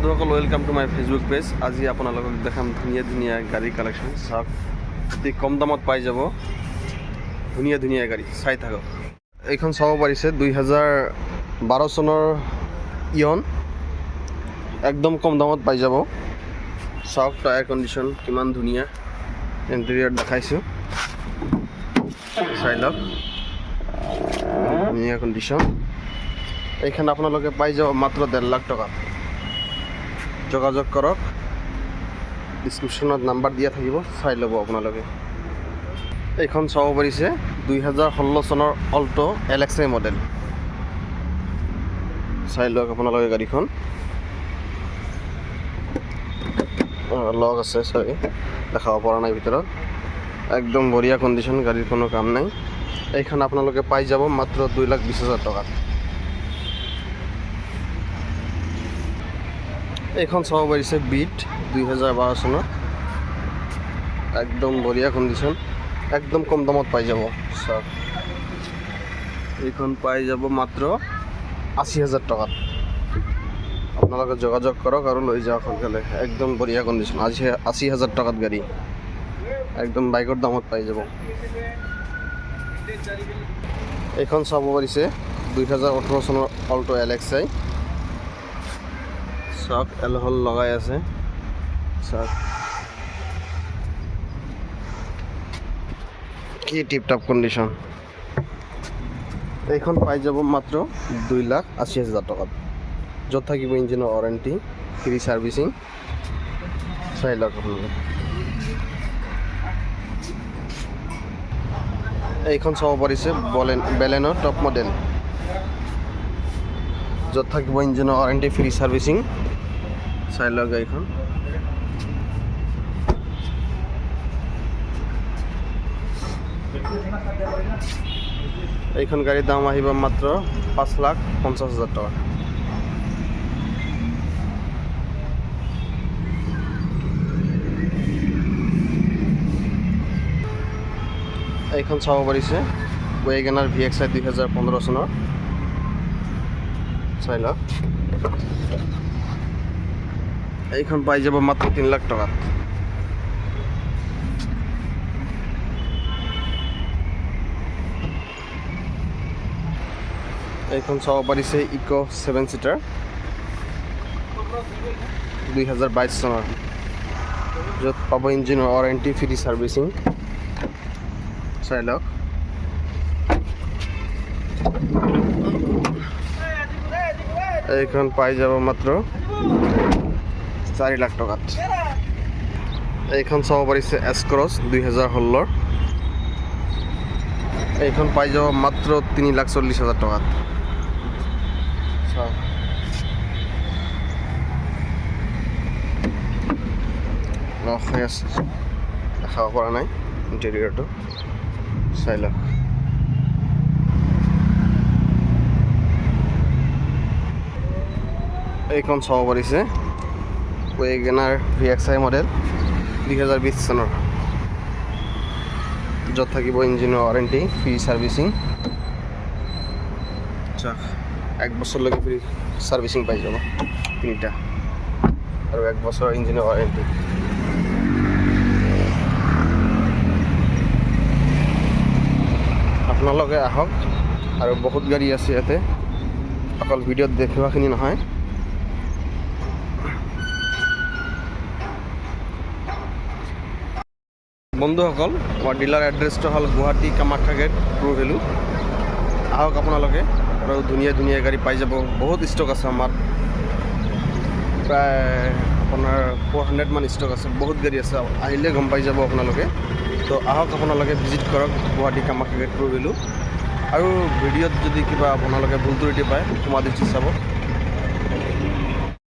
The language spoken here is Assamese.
বন্ধুসকল welcome to my Facebook page. আজি আপোনালোকক দেখাম ধুনীয়া ধুনীয়া গাড়ী কালেকশ্যন। চাওক, অতি কম দামত পাই যাব ধুনীয়া ধুনীয়া গাড়ী। চাই থাকক। এইখন চাব পাৰিছে 2012 চনৰ ইয়ন, একদম কম দামত পাই যাব। চাওক টায়াৰ কণ্ডিশ্যন কিমান ধুনীয়া, ইণ্টেৰিয়ৰ দেখাইছোঁ, চাই লওক, ধুনীয়া কণ্ডিশ্যন। এইখন আপোনালোকে পাই যাব মাত্ৰ 1.5 লাখ টকা। যোগাযোগ কৰক, ডিছক্ৰিপশ্যনত নাম্বাৰ দিয়া থাকিব, চাই ল'ব আপোনালোকে। এইখন চাব পাৰিছে 2016 চনৰ অল্টো LXI মডেল। চাই লওক আপোনালোকে গাড়ীখন, লগ আছে, চাই দেখাব পৰা নাই ভিতৰত, একদম বঢ়িয়া কণ্ডিশ্যন, গাড়ীৰ কোনো কাম নাই। এইখন আপোনালোকে পাই যাব মাত্ৰ 2,20,000 টকাত। এইখন চাব পাৰিছে বিট 2012 চনৰ, একদম বঢ়িয়া কণ্ডিশ্যন, একদম কম দামত পাই যাব। চাওক, এইখন পাই যাব মাত্ৰ 80,000 টকাত। আপোনালোকে যোগাযোগ কৰক আৰু লৈ যাওক সোনকালে, একদম বঢ়িয়া কণ্ডিশ্যন। 80,000 টকাত গাড়ী, একদম বাইকৰ দামত পাই যাব। এইখন চাব পাৰিছে 2018 চনৰ অল্টো LXI। চাওক, এলহল লগাই আছে, চাওক কি টিপটপ কণ্ডিশ্যন। এইখন পাই যাব মাত্ৰ 2,80,000 টকাত, য'ত থাকিব ইঞ্জিনৰ ৱাৰেণ্টি, ফ্ৰী ছাৰ্ভিচিং। চাই লওক আপোনালোকে। এইখন চাব পাৰিছে বেলেনো টপ মডেল, য'ত থাকিব ইঞ্জিনৰ ৱাৰেণ্টি, ফ্ৰী ছাৰ্ভিচিং। চাই লওক গাড়ীখন। এইখন গাড়ীৰ দাম আহিব মাত্ৰ 5,50,000 টকা। এইখন চাব পাৰিছে WagonR VXI 2015 চনৰ। চাই লওক, এইখন পাই যাব মাত্ৰ 3 লাখ টকাত। এইখন চাব পাৰিছে ইকো 7 ছিটাৰ 2022 চনৰ, য'ত পাব ইঞ্জিনৰ ৱাৰেণ্টি, ফ্ৰী ছাৰ্ভিচিং। চাই লওক, এইখন পাই যাব মাত্ৰ 4 লাখ টকাত। এইখন চাব পাৰিছে S-Cross 2016, এইখন পাই যাব মাত্ৰ 3,40,000 টকাত। লক হৈ আছে, দেখাব পৰা নাই ইণ্টেৰিয়ৰটো। চাই লওক, এইখন চাব পাৰিছে WagonR VXI মডেল 2020 চনৰ, য'ত থাকিব ইঞ্জিনৰ ৱাৰেণ্টি, ফ্ৰী ছাৰ্ভিচিং। 1 বছৰলৈকে ফ্ৰী ছাৰ্ভিচিং পাই যাব, 3টা, আৰু 1 বছৰৰ ইঞ্জিনৰ ৱাৰেণ্টি। আপোনালোকে আহক, আৰু বহুত গাড়ী আছে ইয়াতে, অকল ভিডিঅ'ত দেখুৱাখিনি নহয়। বন্ধুসকল, মোৰ ডিলাৰ এড্ৰেছটো হ'ল Guwahati Kamakhya gate, True Value. আহক আপোনালোকে, আৰু ধুনীয়া ধুনীয়া গাড়ী পাই যাব। বহুত ষ্টক আছে আমাৰ, প্ৰায় আপোনাৰ 400 মান ষ্টক আছে, বহুত গাড়ী আছে, আহিলে গম পাই যাব আপোনালোকে। তো আহক আপোনালোকে, ভিজিট কৰক Guwahati Kamakhya gate, True Value. আৰু ভিডিঅ'ত যদি কিবা আপোনালোকে ভুল ত্ৰুটি পায়, ক্ষমা দৃষ্টি চাব।